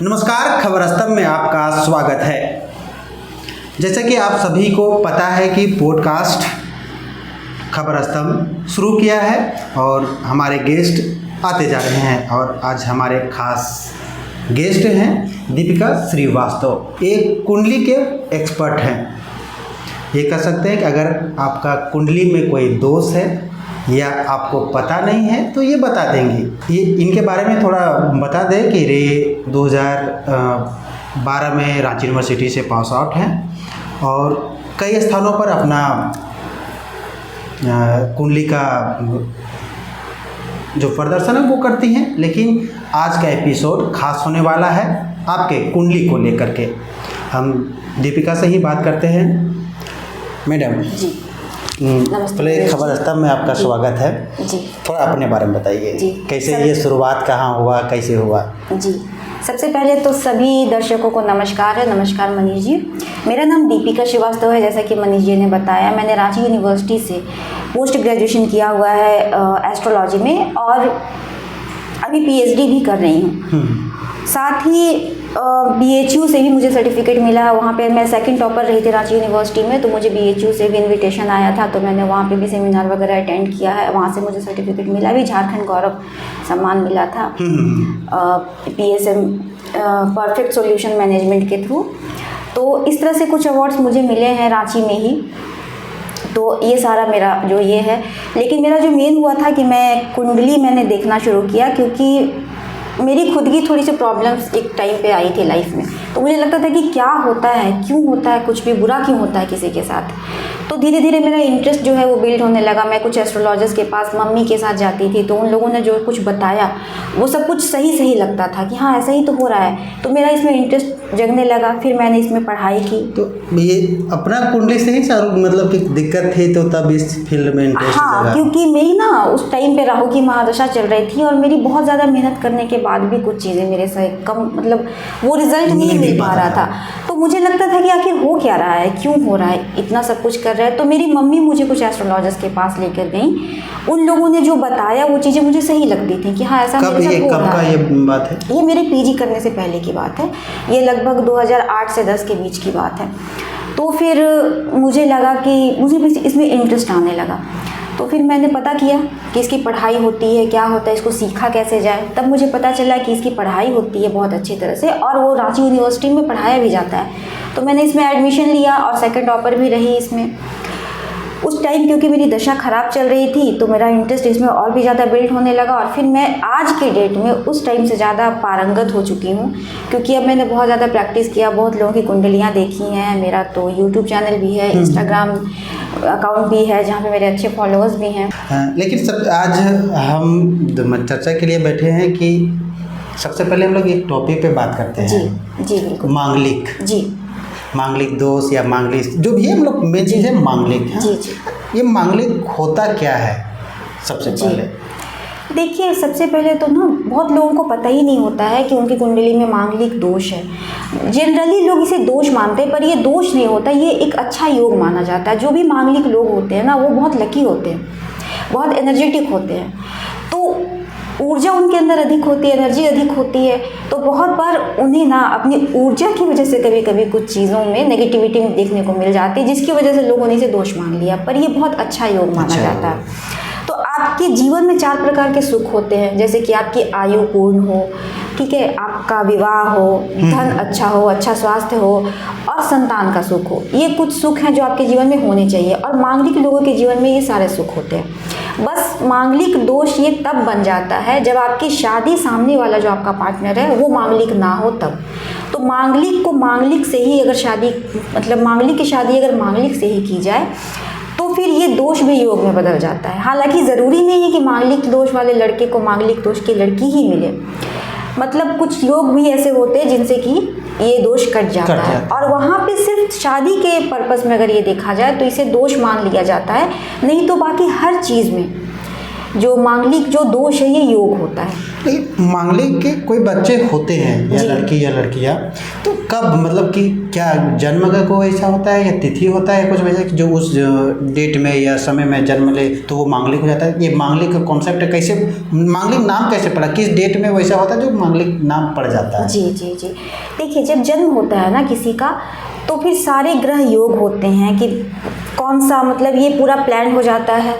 नमस्कार, खबर स्तंभ में आपका स्वागत है। जैसे कि आप सभी को पता है कि पॉडकास्ट खबर स्तंभ शुरू किया है और हमारे गेस्ट आते जा रहे हैं और आज हमारे खास गेस्ट हैं दीपिका श्रीवास्तव। एक कुंडली के एक्सपर्ट हैं। ये कह सकते हैं कि अगर आपका कुंडली में कोई दोष है या आपको पता नहीं है तो ये बता देंगी। ये इनके बारे में थोड़ा बता दें कि रे 2012 में रांची यूनिवर्सिटी से पास आउट हैं और कई स्थानों पर अपना कुंडली का जो प्रदर्शन है वो करती हैं। लेकिन आज का एपिसोड खास होने वाला है आपके कुंडली को लेकर के। हम दीपिका से ही बात करते हैं। मैडम जी, पहले खबर स्तंभ में आपका स्वागत है जी। थोड़ा अपने बारे में बताइए जी, कैसे ये शुरुआत कहाँ हुआ, कैसे हुआ? जी, सबसे पहले तो सभी दर्शकों को नमस्कार है। नमस्कार मनीष जी। मेरा नाम दीपिका श्रीवास्तव है। जैसा कि मनीष जी ने बताया, मैंने रांची यूनिवर्सिटी से पोस्ट ग्रेजुएशन किया हुआ है एस्ट्रोलॉजी में और अभी पीएचडी भी कर रही हूँ। साथ ही BHU से भी मुझे सर्टिफिकेट मिला है। वहाँ पे मैं सेकंड टॉपर रही थी रांची यूनिवर्सिटी में, तो मुझे BHU से भी इनविटेशन आया था, तो मैंने वहाँ पे भी सेमिनार वगैरह अटेंड किया है। वहाँ से मुझे सर्टिफिकेट मिला भी, झारखंड गौरव सम्मान मिला था PSM परफेक्ट सॉल्यूशन मैनेजमेंट के थ्रू। तो इस तरह से कुछ अवार्ड्स मुझे मिले हैं रांची में ही। तो ये सारा मेरा जो ये है। लेकिन मेरा जो मेन हुआ था कि मैं कुंडली मैंने देखना शुरू किया क्योंकि मेरी खुद की थोड़ी सी प्रॉब्लम्स एक टाइम पे आई थी लाइफ में। तो मुझे लगता था कि क्या होता है, क्यों होता है, कुछ भी बुरा क्यों होता है किसी के साथ। तो धीरे धीरे मेरा इंटरेस्ट जो है वो बिल्ड होने लगा। मैं कुछ एस्ट्रोलॉजर्स के पास मम्मी के साथ जाती थी, तो उन लोगों ने जो कुछ बताया वो सब कुछ सही लगता था कि हाँ ऐसा ही तो हो रहा है। तो मेरा इसमें इंटरेस्ट जगने लगा। फिर मैंने इसमें पढ़ाई की। तो ये अपना कुंडली से ही सारू मतलब कि दिक्कत थी तो तब इस फील्ड में इंटरेस्ट हाँ, क्योंकि मेरी ना उस टाइम पे राहु की महादशा चल रही थी और मेरी बहुत ज़्यादा मेहनत करने के बाद भी कुछ चीज़ें मेरे से कम मतलब वो रिजल्ट नहीं मिल पा रहा था। तो मुझे लगता था कि आखिर हो क्या रहा है, क्यों हो रहा है, इतना सब कुछ कर रहा है। तो मेरी मम्मी मुझे कुछ एस्ट्रोलॉजर्स के पास लेकर गई। उन लोगों ने जो बताया वो चीज़ें मुझे सही लगती थी कि हाँ ऐसा मेरे साथ हो रहा है। कब का ये बात है? ये मेरे PG करने से पहले की बात है। ये लगभग 2008 से 10 के बीच की बात है। तो फिर मुझे लगा कि मुझे इसमें इंटरेस्ट आने लगा। तो फिर मैंने पता किया कि इसकी पढ़ाई होती है, क्या होता है, इसको सीखा कैसे जाए। तब मुझे पता चला कि इसकी पढ़ाई होती है बहुत अच्छी तरह से और वो रांची यूनिवर्सिटी में पढ़ाया भी जाता है। तो मैंने इसमें एडमिशन लिया और सेकंड टॉपर भी रही इसमें। उस टाइम क्योंकि मेरी दशा ख़राब चल रही थी तो मेरा इंटरेस्ट इसमें और भी ज़्यादा बिल्ड होने लगा और फिर मैं आज के डेट में उस टाइम से ज़्यादा पारंगत हो चुकी हूँ क्योंकि अब मैंने बहुत ज़्यादा प्रैक्टिस किया, बहुत लोगों की कुंडलियाँ देखी हैं। मेरा तो यूट्यूब चैनल भी है, इंस्टाग्राम अकाउंट भी है जहाँ पे मेरे अच्छे फॉलोअर्स भी हैं। लेकिन सब आज हम चर्चा के लिए बैठे हैं कि सबसे पहले हम लोग एक टॉपिक पे बात करते हैं। जी बिल्कुल। मांगलिक। जी, मांगलिक दोष या मांगलिक जो भी है, हम लोग मेन चीज़ है मांगलिक है। जी। ये मांगलिक होता क्या है सबसे पहले? देखिए, सबसे पहले तो ना बहुत लोगों को पता ही नहीं होता है कि उनकी कुंडली में मांगलिक दोष है। जनरली लोग इसे दोष मानते हैं, पर ये दोष नहीं होता, ये एक अच्छा योग माना जाता है। जो भी मांगलिक लोग होते हैं ना वो बहुत लकी होते हैं, बहुत एनर्जेटिक होते हैं। तो ऊर्जा उनके अंदर अधिक होती है, एनर्जी अधिक होती है। तो बहुत बार उन्हें ना अपनी ऊर्जा की वजह से कभी कभी कुछ चीज़ों में नेगेटिविटी देखने को मिल जाती है, जिसकी वजह से लोगों ने इसे दोष मान लिया। पर ये बहुत अच्छा योग माना जाता है। तो आपके जीवन में 4 प्रकार के सुख होते हैं, जैसे कि आपकी आयु पूर्ण हो, ठीक है, आपका विवाह हो, धन अच्छा हो, अच्छा स्वास्थ्य हो और संतान का सुख हो। ये कुछ सुख हैं जो आपके जीवन में होने चाहिए और मांगलिक लोगों के जीवन में ये सारे सुख होते हैं। बस मांगलिक दोष ये तब बन जाता है जब आपकी शादी सामने वाला जो आपका पार्टनर है वो मांगलिक ना हो तब। तो मांगलिक को मांगलिक से ही अगर शादी मतलब मांगलिक की शादी अगर मांगलिक से ही की जाए तो फिर ये दोष भी योग में बदल जाता है। हालांकि ज़रूरी नहीं है कि मांगलिक दोष वाले लड़के को मांगलिक दोष की लड़की ही मिले। मतलब कुछ योग भी ऐसे होते हैं जिनसे कि ये दोष कट जाता है और वहाँ पे सिर्फ शादी के पर्पस में अगर ये देखा जाए तो इसे दोष मान लिया जाता है। नहीं तो बाकी हर चीज़ में जो मांगलिक जो दोष है ये योग होता है। लेकिन मांगलिक के कोई बच्चे होते हैं या लड़की या लड़कियाँ, तो कब, मतलब कि क्या जन्म का कोई ऐसा होता है या तिथि होता है कुछ वैसा कि जो उस डेट में या समय में जन्म ले तो वो मांगलिक हो जाता है? ये मांगलिक का कॉन्सेप्ट कैसे, मांगलिक नाम कैसे पड़ा, किस डेट में वैसा होता है जो मांगलिक नाम पड़ जाता है? जी जी जी, देखिए जब जन्म होता है ना किसी का, तो फिर सारे ग्रह योग होते हैं कि कौन सा, मतलब ये पूरा प्लान हो जाता है,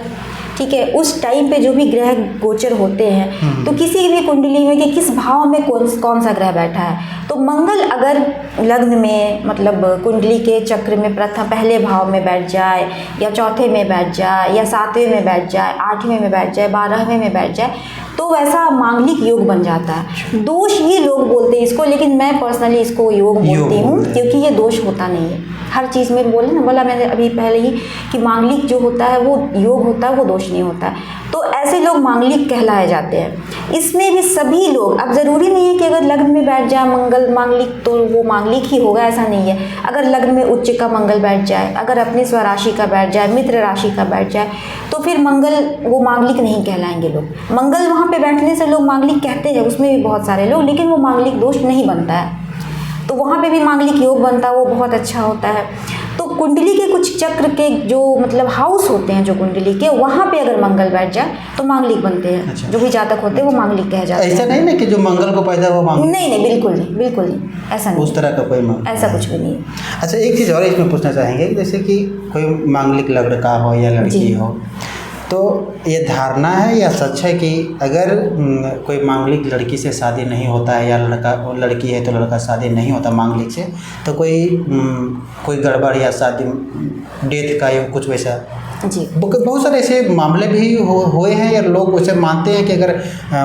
ठीक है। उस टाइम पे जो भी ग्रह गोचर होते हैं, तो किसी भी कुंडली में कि किस भाव में कौन सा ग्रह बैठा है, तो मंगल अगर लग्न में, मतलब कुंडली के चक्र में प्रथम पहले भाव में बैठ जाए, या चौथे में बैठ जाए, या सातवें में बैठ जाए, आठवें में बैठ जाए, 12वें में बैठ जाए, तो वैसा मांगलिक योग बन जाता है। दोष ही लोग बोलते हैं इसको, लेकिन मैं पर्सनली इसको योग बोलती हूँ, क्योंकि ये दोष होता नहीं है। हर चीज़ में बोला मैंने अभी पहले ही कि मांगलिक जो होता है वो योग होता है, वो दोष नहीं होता है। तो ऐसे लोग मांगलिक कहलाए जाते हैं। इसमें भी सभी लोग, अब ज़रूरी नहीं है कि अगर लग्न में बैठ जाए मंगल मांगलिक तो वो मांगलिक ही होगा, ऐसा नहीं है। अगर लग्न में उच्च का मंगल बैठ जाए, अगर अपने स्वराशि का बैठ जाए, मित्र राशि का बैठ जाए, तो फिर मंगल वो मांगलिक नहीं कहलाएंगे लोग। मंगल वहाँ पे बैठने से लोग मांगलिक कहते हैं, उसमें भी बहुत सारे लोग, लेकिन वो मांगलिक दोष नहीं बनता है। तो वहाँ पे भी मांगलिक योग बनता है, वो बहुत अच्छा होता है। तो कुंडली के कुछ चक्र के जो मतलब हाउस होते हैं जो कुंडली के, वहाँ पे अगर मंगल बैठ जाए तो मांगलिक बनते हैं। अच्छा। जो भी जातक होते हैं वो मांगलिक कहे जाते हैं। ऐसा नहीं ना कि जो मंगल को पैदा हुआ मांगलिक? नहीं, बिल्कुल नहीं, बिल्कुल नहीं, ऐसा नहीं, उस तरह का कोई मांगलिक ऐसा कुछ भी नहीं है। अच्छा, एक चीज़ और इसमें पूछना चाहेंगे कि जैसे कि कोई मांगलिक लड़का हो या लड़की हो, तो ये धारणा है या सच है कि अगर कोई मांगलिक लड़की से शादी नहीं होता है, या लड़की है तो लड़का शादी नहीं होता मांगलिक से, तो कोई गड़बड़ या शादी डेथ का या कुछ वैसा? जी, बहुत सारे ऐसे मामले भी हुए हैं, या लोग वैसे मानते हैं कि अगर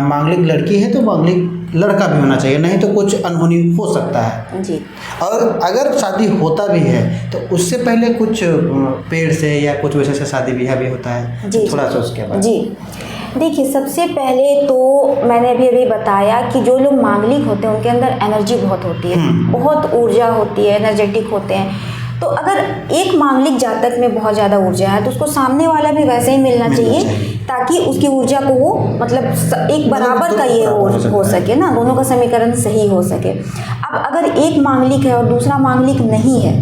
मांगलिक लड़की है तो मांगलिक लड़का भी होना चाहिए, नहीं तो कुछ अनहोनी हो सकता है। जी, और अगर शादी होता भी है तो उससे पहले कुछ पेड़ से या कुछ वैसे से शादी ब्याह भी होता है। जी, थोड़ा सा उसके बारे। जी, देखिए सबसे पहले तो मैंने अभी बताया कि जो लोग मांगलिक होते हैं उनके अंदर एनर्जी बहुत होती है, बहुत ऊर्जा होती है, एनर्जेटिक होते हैं। तो अगर एक मांगलिक जातक में बहुत ज़्यादा ऊर्जा है तो उसको सामने वाला भी वैसे ही मिलना चाहिए, ताकि उसकी ऊर्जा को वो मतलब एक बराबर का ये हो सके ना, दोनों का समीकरण सही हो सके। अब अगर एक मांगलिक है और दूसरा मांगलिक नहीं है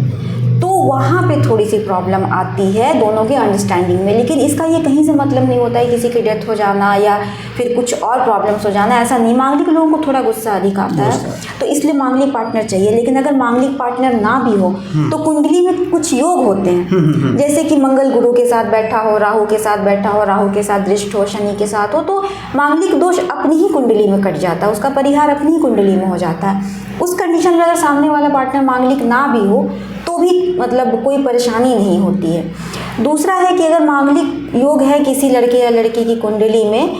तो वहाँ पे थोड़ी सी प्रॉब्लम आती है दोनों के अंडरस्टैंडिंग में। लेकिन इसका ये कहीं से मतलब नहीं होता है किसी की डेथ हो जाना या फिर कुछ और प्रॉब्लम्स हो जाना, ऐसा नहीं। मांगलिक लोगों को थोड़ा गुस्सा अधिक आता है, तो इसलिए मांगलिक पार्टनर चाहिए। लेकिन अगर मांगलिक पार्टनर ना भी हो तो कुंडली में कुछ योग होते हैं, जैसे कि मंगल गुरु के साथ बैठा हो, राहु के साथ बैठा हो, राहु के साथ दृष्ट हो, शनि के साथ हो, तो मांगलिक दोष अपनी ही कुंडली में कट जाता है, उसका परिहार अपनी ही कुंडली में हो जाता है। उस कंडीशन में अगर सामने वाला पार्टनर मांगलिक ना भी हो तो भी मतलब कोई परेशानी नहीं होती है। दूसरा है कि अगर मांगलिक योग है किसी लड़के या लड़की की कुंडली में,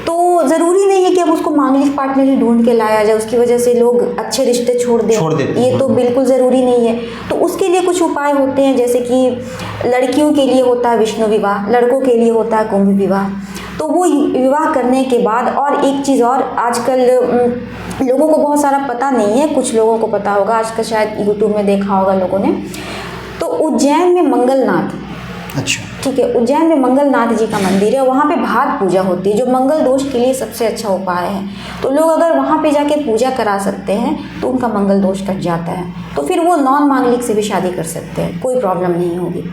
तो ज़रूरी नहीं है कि अब उसको मांगलिक पार्टनर ही ढूंढ के लाया जाए, उसकी वजह से लोग अच्छे रिश्ते छोड़ देते, ये तो बिल्कुल ज़रूरी नहीं है। तो उसके लिए कुछ उपाय होते हैं, जैसे कि लड़कियों के लिए होता है विष्णु विवाह, लड़कों के लिए होता है कुंभ विवाह। तो वो विवाह करने के बाद, और एक चीज़ और, आजकल लोगों को बहुत सारा पता नहीं है, कुछ लोगों को पता होगा, आजकल शायद यूट्यूब में देखा होगा लोगों ने, तो उज्जैन में मंगलनाथ, अच्छा, ठीक है, उज्जैन में मंगलनाथ जी का मंदिर है, वहाँ पे भात पूजा होती है जो मंगल दोष के लिए सबसे अच्छा उपाय है। तो लोग अगर वहाँ पे जाके पूजा करा सकते हैं तो उनका मंगल दोष कट जाता है, तो फिर वो नॉन मांगलिक से भी शादी कर सकते हैं, कोई प्रॉब्लम नहीं होगी।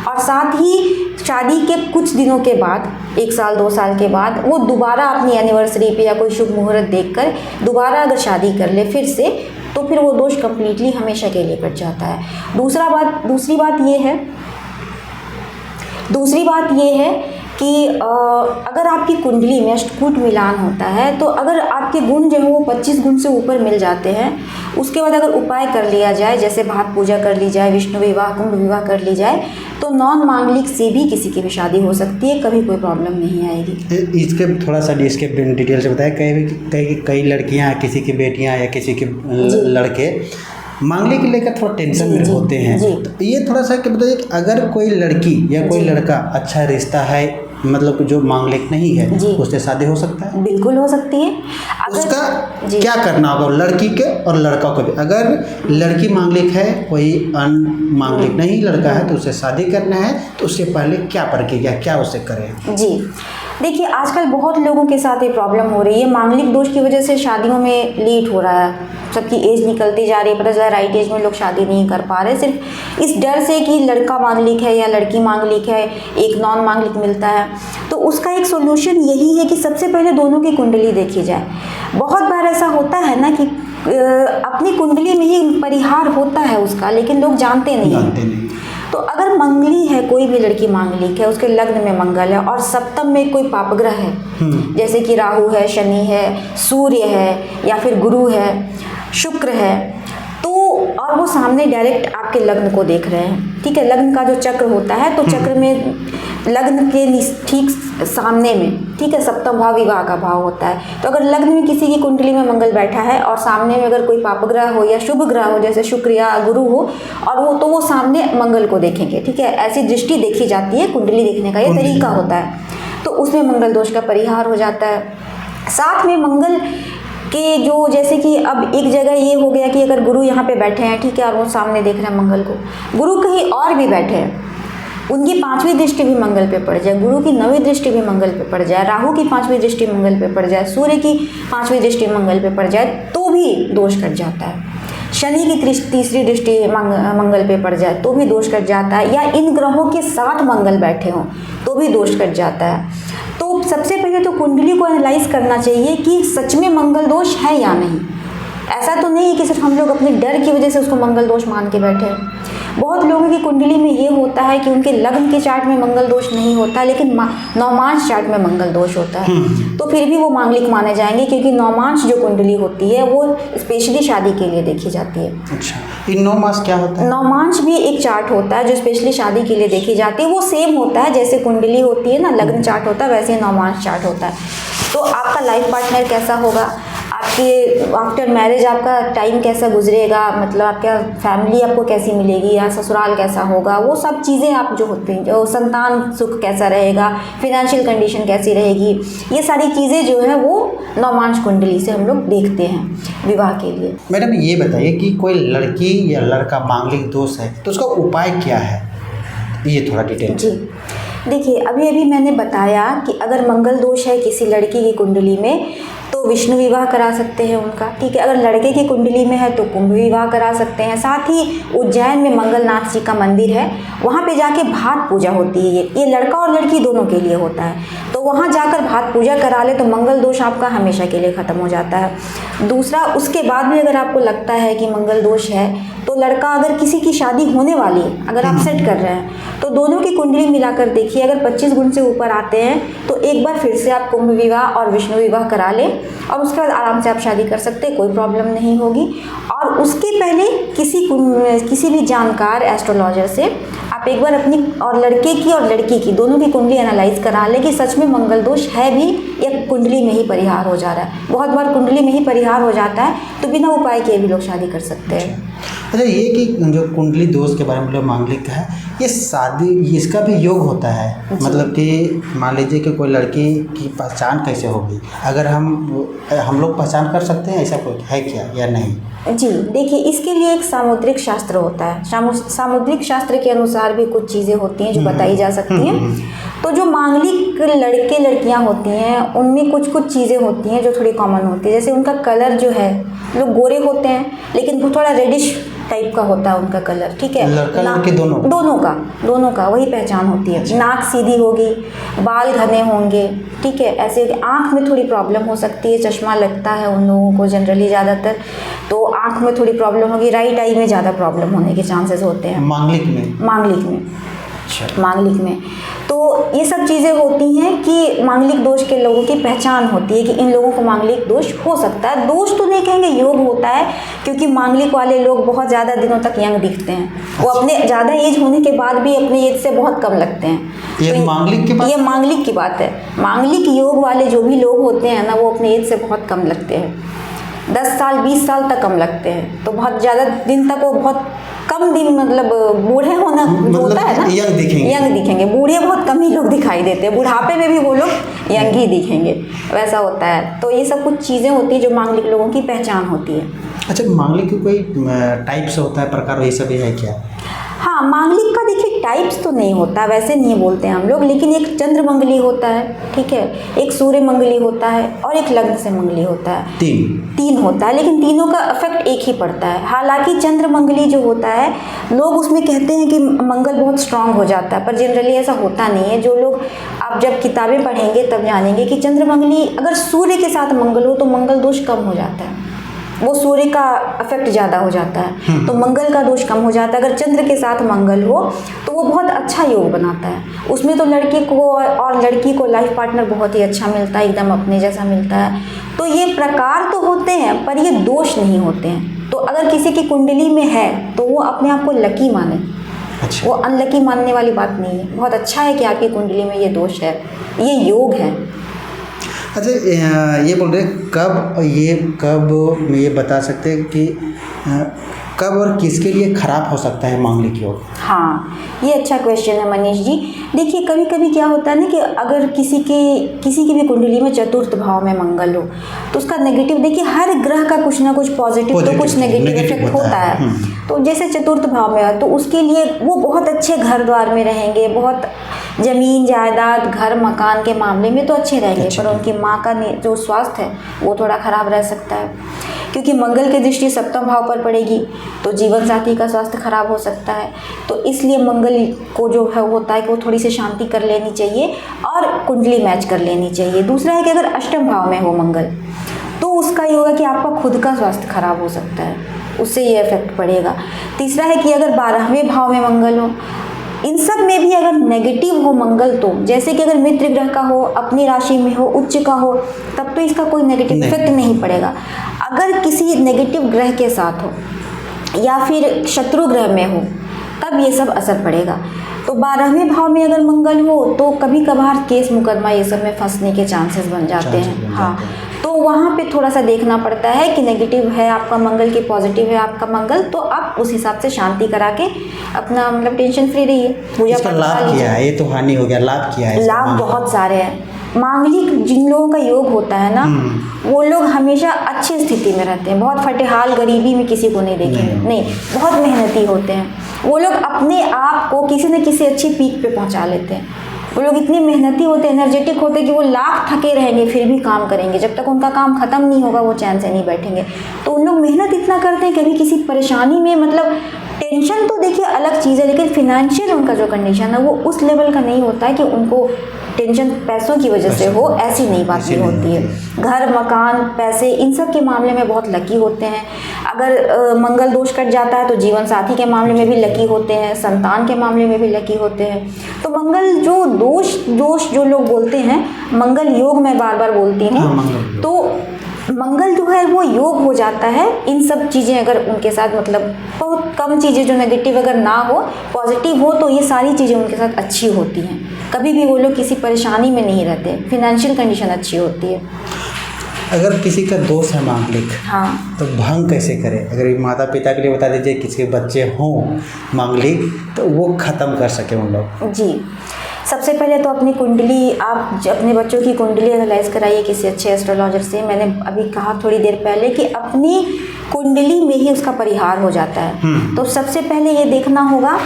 और साथ ही शादी के कुछ दिनों के बाद, 1 साल 2 साल के बाद, वो दोबारा अपनी एनिवर्सरी पे या कोई शुभ मुहूर्त देखकर दोबारा अगर शादी कर ले फिर से, तो फिर वो दोष कंप्लीटली हमेशा के लिए कट जाता है। दूसरी बात ये है कि अगर आपकी कुंडली में अष्टकूट मिलान होता है, तो अगर आपके गुण जो है वो 25 गुण से ऊपर मिल जाते हैं, उसके बाद अगर उपाय कर लिया जाए, जैसे भात पूजा कर ली जाए, विष्णु विवाह, कुंभ विवाह कर ली जाए, तो नॉन मांगलिक से भी किसी की भी शादी हो सकती है, कभी कोई प्रॉब्लम नहीं आएगी। इसके थोड़ा सा इसके डिटेल से बताया। कई लड़कियाँ, किसी की बेटियाँ या किसी के लड़के मांगलिक को लेकर थोड़ा टेंशन में होते हैं, तो ये थोड़ा सा कि बताइए कि अगर कोई लड़की या कोई लड़का अच्छा रिश्ता है, मतलब जो मांगलिक नहीं है, उससे शादी हो सकता है? बिल्कुल हो सकती है। उसका क्या करना होगा लड़की के और लड़का को भी? अगर लड़की मांगलिक है, कोई अनमांगलिक नहीं लड़का है, तो उससे शादी करना है, तो उससे पहले क्या प्रक्रिया, क्या उसे करें? जी, देखिए आजकल बहुत लोगों के साथ ये प्रॉब्लम हो रही है, मांगलिक दोष की वजह से शादियों में लेट हो रहा है, सबकी एज निकलती जा रही है, पता चला राइट एज में लोग शादी नहीं कर पा रहे, सिर्फ इस डर से कि लड़का मांगलिक है या लड़की मांगलिक है, एक नॉन मांगलिक मिलता है। तो उसका एक सोल्यूशन यही है कि सबसे पहले दोनों की कुंडली देखी जाए। बहुत बार ऐसा होता है ना कि अपनी कुंडली में ही परिहार होता है उसका, लेकिन लोग जानते नहीं। तो अगर मंगली है, कोई भी लड़की मांगलिक है, उसके लग्न में मंगल है और सप्तम में कोई पापग्रह है, जैसे कि राहु है, शनि है, सूर्य है या फिर गुरु है, शुक्र है, तो और वो सामने डायरेक्ट आपके लग्न को देख रहे हैं, ठीक है। लग्न का जो चक्र होता है, तो चक्र में लग्न के ठीक सामने में, ठीक है, सप्तम भाव विवाह का भाव होता है। तो अगर लग्न में किसी की कुंडली में मंगल बैठा है और सामने में अगर कोई पापग्रह हो या शुभ ग्रह हो, जैसे शुक्र या गुरु हो, और वो सामने मंगल को देखेंगे, ठीक है। ऐसी दृष्टि देखी जाती है, कुंडली देखने का ये तरीका होता है। तो उसमें मंगल दोष का परिहार हो जाता है। साथ में मंगल कि जो जैसे कि अब एक जगह ये हो गया कि अगर गुरु यहाँ पे बैठे हैं, ठीक है, और वो सामने देख रहे हैं मंगल को, गुरु कहीं और भी बैठे हैं, उनकी 5वीं दृष्टि भी मंगल पे पड़ जाए, गुरु की 9वीं दृष्टि भी मंगल पे पड़ जाए, राहु की 5वीं दृष्टि मंगल पे पड़ जाए, सूर्य की 5वीं दृष्टि मंगल पे पड़ जाए, तो भी दोष कट जाता है। शनि की 3री दृष्टि मंगल पे पड़ जाए तो भी दोष कट जाता है, या इन ग्रहों के साथ मंगल बैठे हों तो भी दोष कट जाता है। तो सबसे पहले तो कुंडली को एनालाइज करना चाहिए कि सच में मंगल दोष है या नहीं। ऐसा तो नहीं है कि सिर्फ हम लोग अपने डर की वजह से उसको मंगल दोष मान के बैठे हैं। बहुत लोगों की कुंडली में ये होता है कि उनके लग्न के चार्ट में मंगल दोष नहीं होता, लेकिन नवमांश चार्ट में मंगल दोष होता है, तो फिर भी वो मांगलिक माने जाएंगे, क्योंकि नवमांश जो कुंडली होती है वो स्पेशली शादी के लिए देखी जाती है। अच्छा, इन नवमांश क्या होता है? नवमांश भी एक चार्ट होता है जो स्पेशली शादी के लिए देखी जाती है। वो सेम होता है जैसे कुंडली होती है ना, लग्न चार्ट होता है, वैसे नवमांश चार्ट होता है। तो आपका लाइफ पार्टनर कैसा होगा, आपके आफ्टर मैरिज आपका टाइम कैसा गुजरेगा, मतलब आपका फैमिली आपको कैसी मिलेगी या ससुराल कैसा होगा, वो सब चीज़ें आप जो होती हैं, जो संतान सुख कैसा रहेगा, फिनेंशियल कंडीशन कैसी रहेगी, ये सारी चीज़ें जो है वो नवमांश कुंडली से हम लोग देखते हैं विवाह के लिए। मैडम ये बताइए कि कोई लड़की या लड़का मांगलिक दोष है तो उसका उपाय क्या है, ये थोड़ा डिटेल। जी देखिए, अभी मैंने बताया कि अगर मंगल दोष है किसी लड़की की कुंडली में तो विष्णु विवाह करा सकते हैं उनका, ठीक है। अगर लड़के की कुंडली में है तो कुंभ विवाह करा सकते हैं। साथ ही उज्जैन में मंगलनाथ जी का मंदिर है, वहाँ पे जाके भात पूजा होती है, ये लड़का और लड़की दोनों के लिए होता है, तो वहाँ जाकर भात पूजा करा ले तो मंगल दोष आपका हमेशा के लिए ख़त्म हो जाता है। दूसरा, उसके बाद भी अगर आपको लगता है कि मंगल दोष है तो लड़का अगर किसी की शादी होने वाली है, अगर आप सेट कर रहे हैं तो दोनों की कुंडली मिलाकर देखिए, अगर 25 गुण से ऊपर आते हैं तो एक बार फिर से आप कुंभ विवाह और विष्णु विवाह करा लें और उसके बाद आराम से आप शादी कर सकते हैं, कोई प्रॉब्लम नहीं होगी। और उसके पहले किसी भी जानकार एस्ट्रोलॉजर से आप एक बार अपनी और लड़के की और लड़की की दोनों की कुंडली एनालाइज करा लें कि सच में मंगल दोष है भी या कुंडली में ही परिहार हो जा रहा है। बहुत बार कुंडली में ही परिहार हो जाता है, तो बिना उपाय किए भी लोग शादी कर सकते हैं। अच्छा, ये कि जो कुंडली दोष के बारे में लोग मांगलिक है, ये शादी इसका भी योग होता है, मतलब कि मान लीजिए कि कोई लड़की की पहचान कैसे होगी, अगर हम लोग पहचान कर सकते हैं, ऐसा कोई है क्या या नहीं? जी देखिए, इसके लिए एक सामुद्रिक शास्त्र होता है, सामुद्रिक शास्त्र के अनुसार भी कुछ चीज़ें होती हैं जो बताई जा सकती हैं। तो जो मांगलिक लड़के लड़कियां होती हैं उनमें कुछ चीज़ें होती हैं जो थोड़ी कॉमन होती है, जैसे उनका कलर जो है, लोग गोरे होते हैं लेकिन वो थोड़ा रेडिश टाइप का होता है उनका कलर, ठीक है। लड़का लड़की दोनों का वही पहचान होती है। नाक सीधी होगी, बाल घने होंगे, ठीक है, ऐसे आँख में थोड़ी प्रॉब्लम हो सकती है, चश्मा लगता है उन लोगों को जनरली ज़्यादातर, तो आँख में थोड़ी प्रॉब्लम होगी, राइट आई में ज़्यादा प्रॉब्लम होने के चांसेस होते हैं मांगलिक में। तो ये सब चीज़ें होती हैं कि मांगलिक दोष के लोगों की पहचान होती है कि इन लोगों को मांगलिक दोष हो सकता है। दोष तो नहीं कहेंगे, योग होता है, क्योंकि मांगलिक वाले लोग बहुत ज़्यादा दिनों तक यंग दिखते हैं, वो अपने ज़्यादा एज होने के बाद भी अपने एज से बहुत कम लगते हैं। ये तो मांगलिक की बात है। मांगलिक योग वाले जो भी लोग होते हैं ना, वो अपने एज से बहुत कम लगते हैं, 10 साल 20 साल तक कम लगते हैं, तो बहुत ज़्यादा दिन तक वो बहुत कम दिन, मतलब बूढ़े होना मतलब होता है ना, यंग दिखेंगे। बूढ़े बहुत कम ही लोग दिखाई देते हैं, बुढ़ापे में भी वो लोग यंग ही दिखेंगे, वैसा होता है। तो ये सब कुछ चीज़ें होती हैं जो मांगलिक लोगों की पहचान होती है। अच्छा, मांगलिक की कोई टाइप्स होता है, प्रकार, ये सब है क्या? हाँ, मांगलिक का देखिए टाइप्स तो नहीं होता, वैसे नहीं बोलते हैं हम लोग, लेकिन एक चंद्र मंगली होता है, ठीक है, एक सूर्य मंगली होता है और एक लग्न से मंगली होता है। तीन होता है, लेकिन तीनों का इफेक्ट एक ही पड़ता है। हालांकि चंद्र मंगली जो होता है, लोग उसमें कहते हैं कि मंगल बहुत स्ट्रांग हो जाता है, पर जनरली ऐसा होता नहीं है। जो लोग, आप जब किताबें पढ़ेंगे तब जानेंगे कि चंद्र मंगली अगर सूर्य के साथ मंगल हो तो मंगल दोष कम हो जाता है, वो सूर्य का इफेक्ट ज़्यादा हो जाता है, तो मंगल का दोष कम हो जाता है। अगर चंद्र के साथ मंगल हो तो वो बहुत अच्छा योग बनाता है। उसमें तो लड़के को और लड़की को लाइफ पार्टनर बहुत ही अच्छा मिलता है, एकदम अपने जैसा मिलता है। तो ये प्रकार तो होते हैं पर ये दोष नहीं होते हैं। तो अगर किसी की कुंडली में है तो वो अपने आप को लकी माने, अच्छा। वो अनलकी मानने वाली बात नहीं है। बहुत अच्छा है कि आपकी कुंडली में ये दोष है, ये योग है। अच्छा, ये बोल रहे कब ये बता सकते हैं कि कब और किसके लिए खराब हो सकता है मांगलिक योग? हाँ, ये अच्छा क्वेश्चन है मनीष जी। देखिए, कभी कभी क्या होता है ना कि अगर किसी की भी कुंडली में चतुर्थ भाव में मंगल हो तो उसका नेगेटिव, देखिए हर ग्रह का कुछ ना कुछ पॉजिटिव तो कुछ नेगेटिव इफेक्ट होता है। तो जैसे चतुर्थ भाव में है तो उसके लिए वो बहुत अच्छे घर द्वार में रहेंगे, बहुत जमीन जायदाद घर मकान के मामले में तो अच्छे रहेंगे, पर उनकी माँ का जो स्वास्थ्य है वो थोड़ा खराब रह सकता है, क्योंकि मंगल की दृष्टि सप्तम भाव पर पड़ेगी तो जीवन साथी का स्वास्थ्य खराब हो सकता है। तो इसलिए मंगल को जो है होता है कि वो थोड़ी सी शांति कर लेनी चाहिए और कुंडली मैच कर लेनी चाहिए। दूसरा है कि अगर अष्टम भाव में हो मंगल तो उसका ये होगा कि आपका खुद का स्वास्थ्य खराब हो सकता है, उससे ये इफेक्ट पड़ेगा। तीसरा है कि अगर 12वें भाव में मंगल हो, इन सब में भी अगर नेगेटिव हो मंगल, तो जैसे कि अगर मित्र ग्रह का हो, अपनी राशि में हो, उच्च का हो, तब तो इसका कोई नेगेटिव इफेक्ट नहीं पड़ेगा। अगर किसी नेगेटिव ग्रह के साथ हो या फिर शत्रु ग्रह में हो तब ये सब असर पड़ेगा। तो 12वें भाव में अगर मंगल हो तो कभी कभार केस मुकदमा ये सब में फंसने के चांसेस बन जाते हैं। हाँ, तो वहाँ पे थोड़ा सा देखना पड़ता है कि नेगेटिव है आपका मंगल कि पॉजिटिव है आपका मंगल, तो आप उस हिसाब से शांति करा के अपना मतलब टेंशन फ्री रहिए। पूजा इसका लाभ क्या है? ये तो हानि हो गया, लाभ क्या है? लाभ बहुत सारे हैं। मांगलिक जिन लोगों का योग होता है ना, वो लोग हमेशा अच्छी स्थिति में रहते हैं, बहुत फटेहाल गरीबी में किसी को नहीं देखेंगे, नहीं, बहुत मेहनती होते हैं वो लोग, अपने आप को किसी न किसी अच्छी पीक पे पहुंचा लेते हैं। वो लोग इतने मेहनती होते हैं, एनर्जेटिक होते हैं कि वो लाख थके रहेंगे फिर भी काम करेंगे, जब तक उनका काम खत्म नहीं होगा वो चैन से नहीं बैठेंगे। तो उन लोग मेहनत इतना करते हैं, कभी किसी परेशानी में, मतलब टेंशन तो देखिए अलग चीज़ है, लेकिन फिनेंशियल उनका जो कंडीशन है वो उस लेवल का नहीं होता है कि उनको टेंशन पैसों की वजह से हो, ऐसी नहीं बात नहीं होती है। घर मकान पैसे इन सब के मामले में बहुत लकी होते हैं। अगर मंगल दोष कट जाता है तो जीवन साथी के मामले में भी लकी होते हैं, संतान के मामले में भी लकी होते हैं। तो मंगल जो दोष जो लोग बोलते हैं, मंगल योग मैं बार बार बोलती हूँ, तो मंगल जो है वो योग हो जाता है। इन सब चीज़ें अगर उनके साथ, मतलब बहुत कम चीज़ें जो नेगेटिव अगर ना हो, पॉजिटिव हो, तो ये सारी चीज़ें उनके साथ अच्छी होती हैं। कभी भी वो लोग किसी परेशानी में नहीं रहते, फिनेंशियल कंडीशन अच्छी होती है। अगर किसी का दोष है मांगलिक, हाँ, तो भंग कैसे करें? अगर माता पिता के लिए बता दीजिए, किसी के बच्चे हों मांगलिक तो वो ख़त्म कर सके उन लोग। जी, सबसे पहले तो अपनी कुंडली, आप अपने बच्चों की कुंडली एनालाइज कराइए किसी अच्छे एस्ट्रोलॉजर से। मैंने अभी कहा थोड़ी देर पहले कि अपनी कुंडली में ही उसका परिहार हो जाता है। तो सबसे पहले ये देखना होगा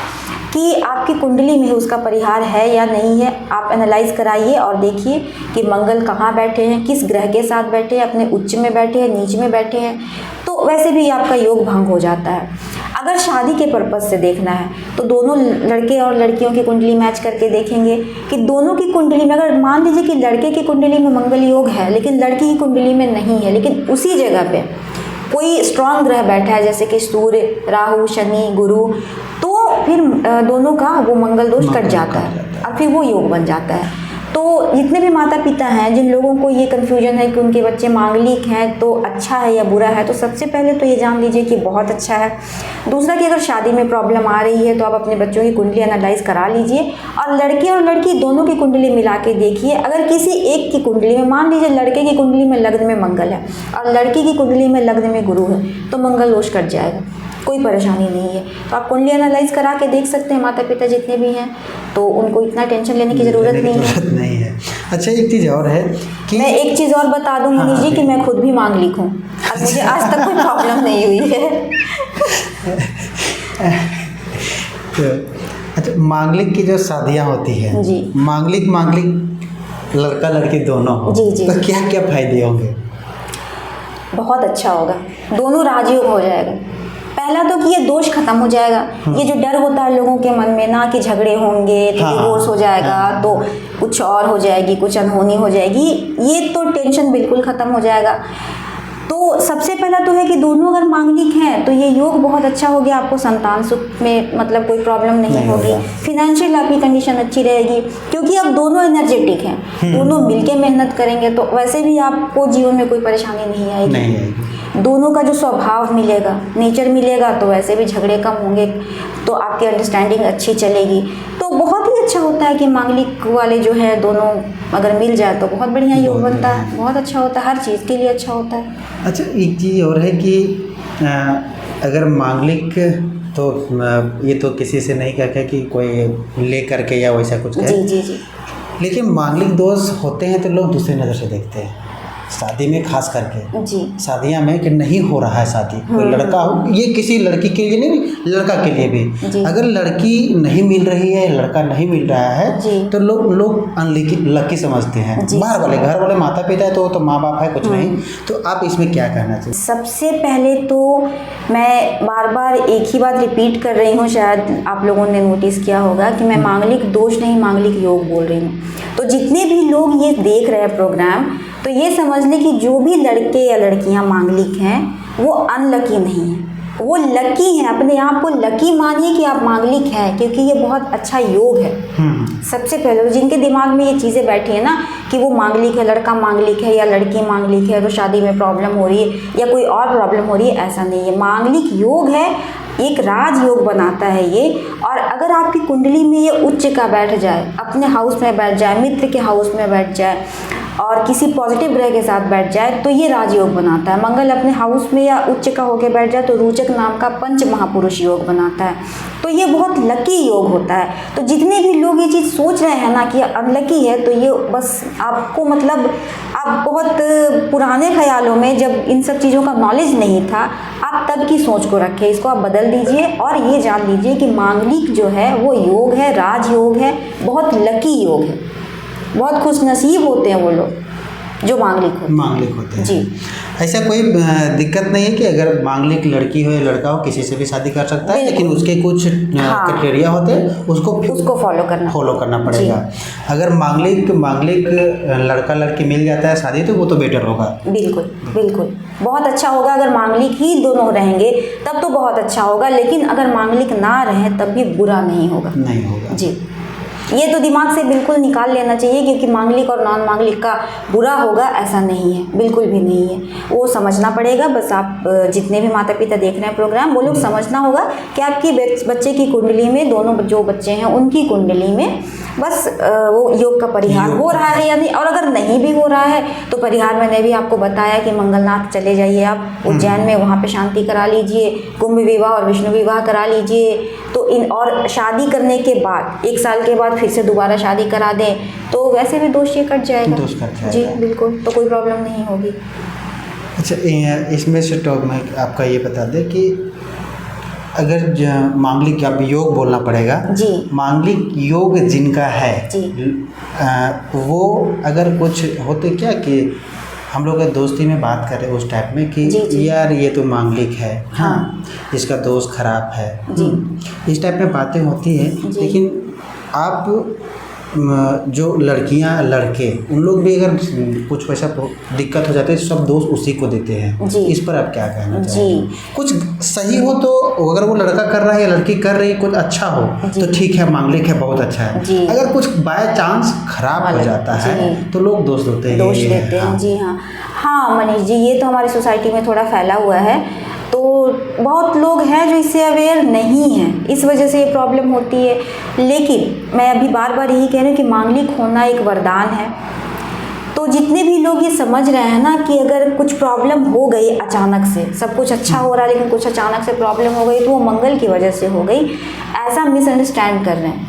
कि आपकी कुंडली में उसका परिहार है या नहीं है। आप एनालाइज कराइए और देखिए कि मंगल कहाँ बैठे हैं, किस ग्रह के साथ बैठे हैं, अपने उच्च में बैठे हैं, नीच में बैठे हैं, तो वैसे भी आपका योग भंग हो जाता है। अगर शादी के पर्पज़ से देखना है तो दोनों लड़के और लड़कियों की कुंडली मैच करके देखेंगे कि दोनों की कुंडली में, अगर मान लीजिए कि लड़के की कुंडली में मंगल योग है लेकिन लड़की की कुंडली में नहीं है, लेकिन उसी जगह पे कोई स्ट्रांग ग्रह बैठा है जैसे कि सूर्य, राहु, शनि, गुरु, तो फिर दोनों का वो मंगल दोष कट जाता है और फिर वो योग बन जाता है। तो जितने भी माता पिता हैं जिन लोगों को ये कन्फ्यूजन है कि उनके बच्चे मांगलिक हैं तो अच्छा है या बुरा है, तो सबसे पहले तो ये जान लीजिए कि बहुत अच्छा है। दूसरा कि अगर शादी में प्रॉब्लम आ रही है तो आप अपने बच्चों की कुंडली एनालाइज करा लीजिए और लड़के और लड़की दोनों की कुंडली मिला के देखिए। अगर किसी एक की कुंडली में, मान लीजिए लड़के की कुंडली में लग्न में मंगल है और लड़की की कुंडली में लग्न में गुरु है, तो मंगल दोष कट जाएगा, कोई परेशानी नहीं है। तो आप कुंडली एनालाइज करा के देख सकते हैं, माता पिता जितने भी हैं, तो उनको इतना टेंशन लेने की ज़रूरत नहीं है। अच्छा, एक चीज़ और है कि मैं एक चीज़ और बता दूँ मनीष जी कि मैं खुद भी मांगलिक हूँ और मुझे आज तक कोई प्रॉब्लम नहीं हुई है। अच्छा, मांगलिक की जो शादियाँ होती हैं जी। मांगलिक लड़का लड़की दोनों हो, जी, जी, तो जी। क्या क्या फायदे होंगे? बहुत अच्छा होगा, दोनों राजयोग हो जाएगा। पहला तो कि ये दोष खत्म हो जाएगा। ये जो डर होता है लोगों के मन में ना कि झगड़े होंगे तो हाँ, डिवोर्स हो जाएगा, हाँ। तो कुछ और हो जाएगी, कुछ अनहोनी हो जाएगी, ये तो टेंशन बिल्कुल ख़त्म हो जाएगा। तो सबसे पहला तो है कि दोनों अगर मांगलिक हैं तो ये योग बहुत अच्छा हो गया, आपको संतान सुख में मतलब कोई प्रॉब्लम नहीं होगी, फिनेंशियल आपकी कंडीशन अच्छी रहेगी, क्योंकि अब दोनों एनर्जेटिक हैं, दोनों मिलके मेहनत करेंगे तो वैसे भी आपको जीवन में कोई परेशानी नहीं आएगी। दोनों का जो स्वभाव मिलेगा, नेचर मिलेगा, तो वैसे भी झगड़े कम होंगे, तो आपकी अंडरस्टैंडिंग अच्छी चलेगी। तो बहुत ही अच्छा होता है कि मांगलिक वाले जो है दोनों अगर मिल जाए तो बहुत बढ़िया योग बनता है, बहुत अच्छा होता है, हर चीज़ के लिए अच्छा होता है। अच्छा, एक चीज़ और है कि अगर मांगलिक तो ये तो किसी से नहीं कहते कि कोई ले करके या वैसा कुछ जी जी जी। लेकिन मांगलिक दोष होते हैं तो लोग दूसरे नज़र से देखते हैं, शादी में खास करके जी। शादियां में कि नहीं हो रहा है शादी, कोई लड़का हो, ये किसी लड़की के लिए नहीं, लड़का के लिए भी, अगर लड़की नहीं मिल रही है, लड़का नहीं मिल रहा है तो लोग अनलकी लकी समझते हैं। बाहर वाले, घर वाले माता पिता है तो माँ बाप है, कुछ नहीं। तो आप इसमें क्या कहना चाहिए? सबसे पहले तो मैं बार बार एक ही बात रिपीट कर रही हूँ, शायद आप लोगों ने नोटिस किया होगा कि मैं मांगलिक दोष नहीं मांगलिक योग बोल रही हूँ। तो जितने भी लोग ये देख रहे हैं प्रोग्राम, तो ये समझ लें कि जो भी लड़के या लड़कियां मांगलिक हैं वो अनलकी नहीं है, वो लकी हैं। अपने आप को लकी मानिए कि आप मांगलिक हैं, क्योंकि ये बहुत अच्छा योग है। सबसे पहले जिनके दिमाग में ये चीज़ें बैठी है ना कि वो मांगलिक है, लड़का मांगलिक है या लड़की मांगलिक है तो शादी में प्रॉब्लम हो रही है या कोई और प्रॉब्लम हो रही है, ऐसा नहीं है। मांगलिक योग है, एक राज योग बनाता है ये। और अगर आपकी कुंडली में ये उच्च का बैठ जाए, अपने हाउस में बैठ जाए, मित्र के हाउस में बैठ जाए और किसी पॉजिटिव ग्रह के साथ बैठ जाए तो ये राजयोग बनाता है। मंगल अपने हाउस में या उच्च का होकर बैठ जाए तो रोचक नाम का पंच महापुरुष योग बनाता है। तो ये बहुत लकी योग होता है। तो जितने भी लोग ये चीज़ सोच रहे हैं ना कि अनलकी है, तो ये बस आपको मतलब आप बहुत पुराने ख्यालों में जब इन सब चीज़ों का नॉलेज नहीं था, आप तब की सोच को रखें, इसको आप बदल दीजिए और ये जान लीजिए कि मांगलिक जो है वो योग है, राज योग है, बहुत लकी योग है। बहुत खुशनसीब होते हैं वो लोग जो मांगलिक होते हैं। जी। ऐसा कोई दिक्कत नहीं है कि अगर मांगलिक लड़की हो या लड़का हो किसी से भी शादी कर सकता है, लेकिन उसके कुछ क्राइटेरिया होते हैं, उसको फॉलो करना पड़ेगा। अगर मांगलिक लड़का लड़की मिल जाता है शादी तो वो तो बेटर होगा। बिल्कुल बिल्कुल बहुत अच्छा होगा। अगर मांगलिक ही दोनों रहेंगे तब तो बहुत अच्छा होगा, लेकिन अगर मांगलिक ना रहे तब भी बुरा नहीं होगा जी। ये तो दिमाग से बिल्कुल निकाल लेना चाहिए, क्योंकि मांगलिक और नॉन मांगलिक का बुरा होगा ऐसा नहीं है, बिल्कुल भी नहीं है। वो समझना पड़ेगा। बस आप जितने भी माता पिता देख रहे हैं प्रोग्राम, वो लोग समझना होगा कि आपकी बच्चे की कुंडली में, दोनों जो बच्चे हैं उनकी कुंडली में बस वो योग का परिहार हो रहा है या नहीं। और अगर नहीं भी हो रहा है तो परिहार मैंने भी आपको बताया कि मंगलनाथ चले जाइए आप उज्जैन में, वहाँ पे शांति करा लीजिए, कुंभ विवाह और विष्णु विवाह करा लीजिए। तो और शादी करने के बाद 1 साल के बाद फिर से दोबारा शादी करा दें तो वैसे भी दोष ये कट जाएगा। जी बिल्कुल, तो कोई प्रॉब्लम नहीं होगी। अच्छा, इसमें से तो मैं आपका ये बता दें कि अगर मांगलिक आप योग बोलना पड़ेगा जी, मांगलिक योग जिनका है जी, वो अगर कुछ होते क्या कि हम लोग दोस्ती में बात कर रहे उस टाइप में कि जी, यार ये तो मांगलिक है, हाँ, इसका दोस्त खराब है जी, इस टाइप में बातें होती हैं। लेकिन आप जो लड़कियां लड़के उन लोग भी अगर कुछ वैसा दिक्कत हो जाती है सब दोस्त उसी को देते हैं जी। इस पर आप क्या कहना चाहेंगे? कुछ सही हो तो अगर वो लड़का कर रहा है या लड़की कर रही है कुछ अच्छा हो तो ठीक है, मांगलिक है, बहुत अच्छा है। अगर कुछ बाय चांस खराब हो जाता है तो लोग दोष देते हैं। जी हाँ मनीष जी, ये तो हमारी सोसाइटी में थोड़ा फैला हुआ है। तो बहुत लोग हैं जो इससे अवेयर नहीं हैं, इस वजह से ये प्रॉब्लम होती है। लेकिन मैं अभी बार बार यही कह रही हूँ कि मांगलिक होना एक वरदान है। तो जितने भी लोग ये समझ रहे हैं ना कि अगर कुछ प्रॉब्लम हो गई अचानक से, सब कुछ अच्छा हो रहा है लेकिन कुछ अचानक से प्रॉब्लम हो गई तो वो मंगल की वजह से हो गई, ऐसा मिसअंडरस्टैंड कर रहे हैं,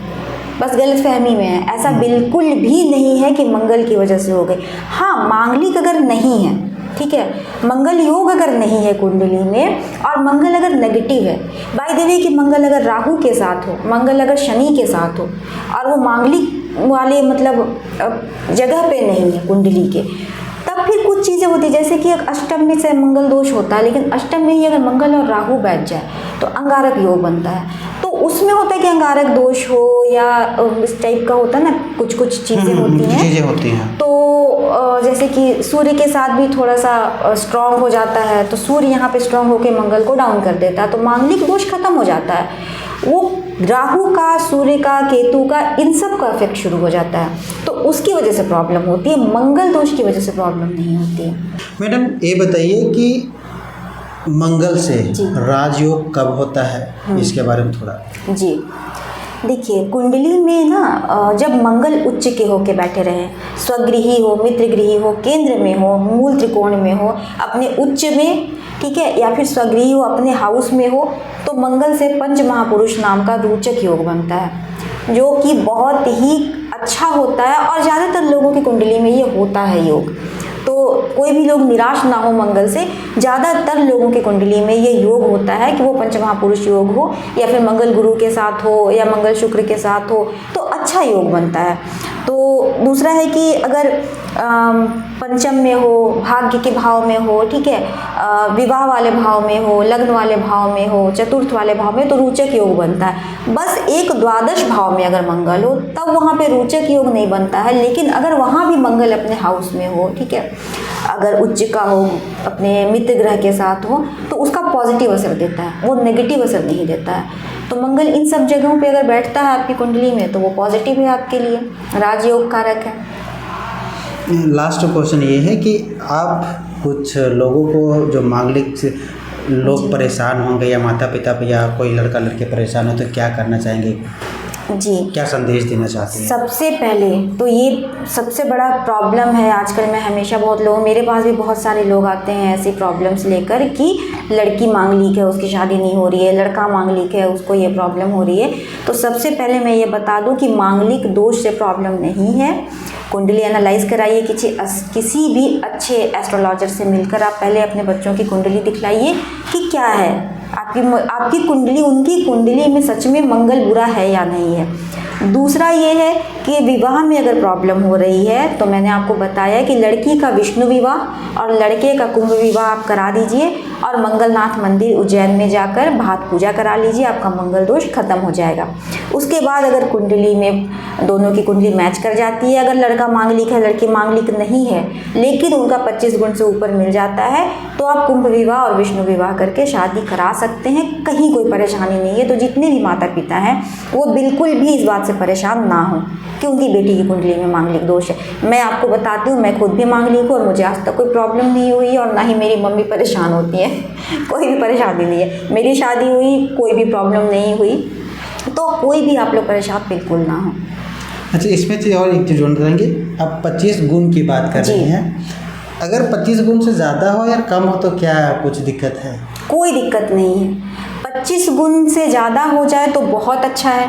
बस गलतफहमी में है। ऐसा बिल्कुल भी नहीं है कि मंगल की वजह से हो गई। हाँ, मांगलिक अगर नहीं है ठीक है। मंगल योग अगर नहीं है कुंडली में और मंगल अगर नेगेटिव है, बाय द वे कि मंगल अगर राहु के साथ हो, मंगल अगर शनि के साथ हो और वो मांगलिक वाले मतलब जगह पे नहीं है कुंडली के, तब फिर कुछ चीज़ें होती है। जैसे कि अष्टम में से मंगल दोष होता है, लेकिन अष्टम में ही अगर मंगल और राहु बैठ जाए तो अंगारक योग बनता है। तो उसमें होता है कि अंगारक दोष हो या इस टाइप का होता है ना, कुछ कुछ चीज़ें होती हैं। तो जैसे कि सूर्य के साथ भी थोड़ा सा स्ट्रांग हो जाता है, तो सूर्य यहाँ पे स्ट्रांग होकर मंगल को डाउन कर देता है, तो मांगलिक दोष खत्म हो जाता है। वो राहु का, सूर्य का, केतु का, इन सब का इफेक्ट शुरू हो जाता है, तो उसकी वजह से प्रॉब्लम होती है। मंगल दोष की वजह से प्रॉब्लम नहीं होती है। मैडम ये बताइए कि मंगल से राजयोग कब होता है, इसके बारे में थोड़ा। जी देखिए, कुंडली में ना जब मंगल उच्च के होके बैठे रहे, स्वगृही हो, मित्र गृही हो, केंद्र में हो, मूल त्रिकोण में हो, अपने उच्च में, ठीक है, या फिर स्वगृही हो, अपने हाउस में हो, तो मंगल से पंच महापुरुष नाम का रोचक योग बनता है, जो कि बहुत ही अच्छा होता है और ज़्यादातर लोगों की कुंडली में ये होता है योग। तो कोई भी लोग निराश ना हो मंगल से, ज़्यादातर लोगों की कुंडली में ये योग होता है कि वो पंचमहापुरुष योग हो या फिर मंगल गुरु के साथ हो या मंगल शुक्र के साथ हो, तो अच्छा योग बनता है। तो दूसरा है कि अगर पंचम में हो, भाग्य के भाव में हो, ठीक है, विवाह वाले भाव में हो, लग्न वाले भाव में हो, चतुर्थ वाले भाव में, तो रोचक योग बनता है। बस एक द्वादश भाव में अगर मंगल हो तब वहाँ पे रोचक योग नहीं बनता है, लेकिन अगर वहाँ भी मंगल अपने हाउस में हो, ठीक है, अगर उच्च का हो, अपने मित्र ग्रह के साथ हो, तो उसका पॉजिटिव असर देता है, वो नेगेटिव असर नहीं देता है। तो मंगल इन सब जगहों पे अगर बैठता है आपकी कुंडली में तो वो पॉजिटिव है आपके लिए, राजयोग कारक है। लास्ट क्वेश्चन ये है कि आप कुछ लोगों को जो मांगलिक से लोग परेशान होंगे या माता पिता या कोई लड़का लड़के परेशान हो, तो क्या करना चाहेंगे? जी, क्या संदेश देना चाहते हैं? सबसे पहले तो ये सबसे बड़ा प्रॉब्लम है आजकल। मैं हमेशा बहुत लोग, मेरे पास भी बहुत सारे लोग आते हैं ऐसी प्रॉब्लम्स लेकर कि लड़की मांगलिक है, उसकी शादी नहीं हो रही है, लड़का मांगलिक है, उसको ये प्रॉब्लम हो रही है। तो सबसे पहले मैं ये बता दूं कि मांगलिक दोष से प्रॉब्लम नहीं है। कुंडली एनालाइज कराइए, किसी भी अच्छे एस्ट्रोलॉजर से मिलकर आप पहले अपने बच्चों की कुंडली दिखलाइए कि क्या है आपकी कुंडली, उनकी कुंडली में सच में मंगल बुरा है या नहीं है। दूसरा ये है कि विवाह में अगर प्रॉब्लम हो रही है तो मैंने आपको बताया कि लड़की का विष्णु विवाह और लड़के का कुंभ विवाह आप करा दीजिए और मंगलनाथ मंदिर उज्जैन में जाकर भात पूजा करा लीजिए, आपका मंगल दोष खत्म हो जाएगा। उसके बाद अगर कुंडली में दोनों की कुंडली मैच कर जाती है, अगर लड़का मांगलिक है, लड़की मांगलिक नहीं है, लेकिन उनका 25 गुण से ऊपर मिल जाता है, तो आप कुंभ विवाह और विष्णु विवाह करके शादी करा सकते हैं, कहीं कोई परेशानी नहीं है। तो जितने भी माता पिता हैं वो बिल्कुल भी इस बात से परेशान ना हो कि उनकी बेटी की कुंडली में मांगलिक दोष है। मैं आपको बताती हूँ, मैं खुद भी मांगलिक हूँ और मुझे आज तक कोई प्रॉब्लम नहीं हुई और ना ही मेरी मम्मी परेशान होती है कोई भी परेशानी नहीं है। मेरी शादी हुई, कोई भी प्रॉब्लम नहीं हुई, तो कोई भी आप लोग परेशान बिल्कुल ना हो। अच्छा, इसमें से और एक चीज़ जोड़ना चाहेंगे, आप 25 गुण की बात कर रहे हैं, अगर 25 गुण से ज़्यादा हो या कम हो तो क्या कुछ दिक्कत है? कोई दिक्कत नहीं है। 25 गुण से ज़्यादा हो जाए तो बहुत अच्छा है,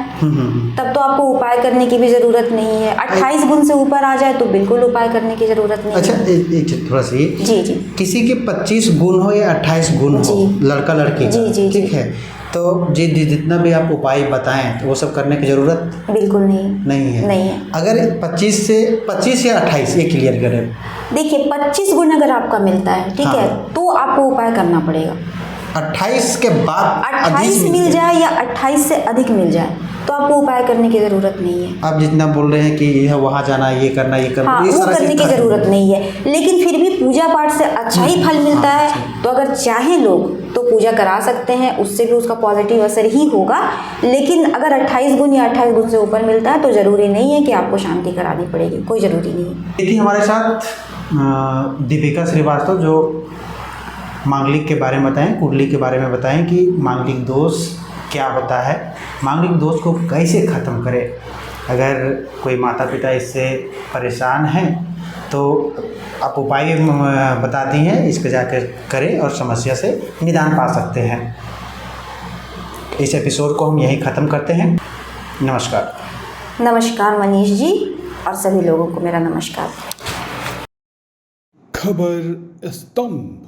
तब तो आपको उपाय करने की भी ज़रूरत नहीं है। 28 गुण से ऊपर आ जाए तो बिल्कुल उपाय करने की ज़रूरत नहीं है। अच्छा, एक थोड़ा सा ये, जी जी, किसी के 25 गुण हो या 28 गुण हो, लड़का लड़की, जी जी, ठीक है, तो जितना भी आप उपाय बताएं तो वो सब करने की ज़रूरत बिल्कुल नहीं है। अगर 25 या 28 ये क्लियर करें। देखिए, 25 गुण अगर आपका मिलता है, ठीक है, तो आपको उपाय करना पड़ेगा। 28 के बाद 28 मिल जाए या 28 से अधिक मिल जाए तो आपको उपाय करने की ज़रूरत नहीं है। आप जितना बोल रहे हैं कि यह वहाँ जाना, ये करना, हाँ, वो करने की ज़रूरत नहीं है, लेकिन फिर भी पूजा पाठ से अच्छा ही फल मिलता है। तो अगर चाहे लोग तो पूजा करा सकते हैं, उससे भी उसका पॉजिटिव असर ही होगा। लेकिन अगर 28 गुण या 28 गुण से ऊपर मिलता है तो ज़रूरी नहीं है कि आपको शांति करानी पड़ेगी, कोई ज़रूरी नहीं है। देखिए, हमारे साथ दीपिका श्रीवास्तव जो मांगलिक के बारे में बताएं, कुंडली के बारे में बताएं कि मांगलिक दोष क्या होता है, मांगलिक दोष को कैसे ख़त्म करें। अगर कोई माता पिता इससे परेशान हैं तो आप उपाय बताती हैं, इस पर जाकर करें और समस्या से निदान पा सकते हैं। इस एपिसोड को हम यहीं ख़त्म करते हैं। नमस्कार। नमस्कार मनीष जी, और सभी लोगों को मेरा नमस्कार। खबर स्तंभ।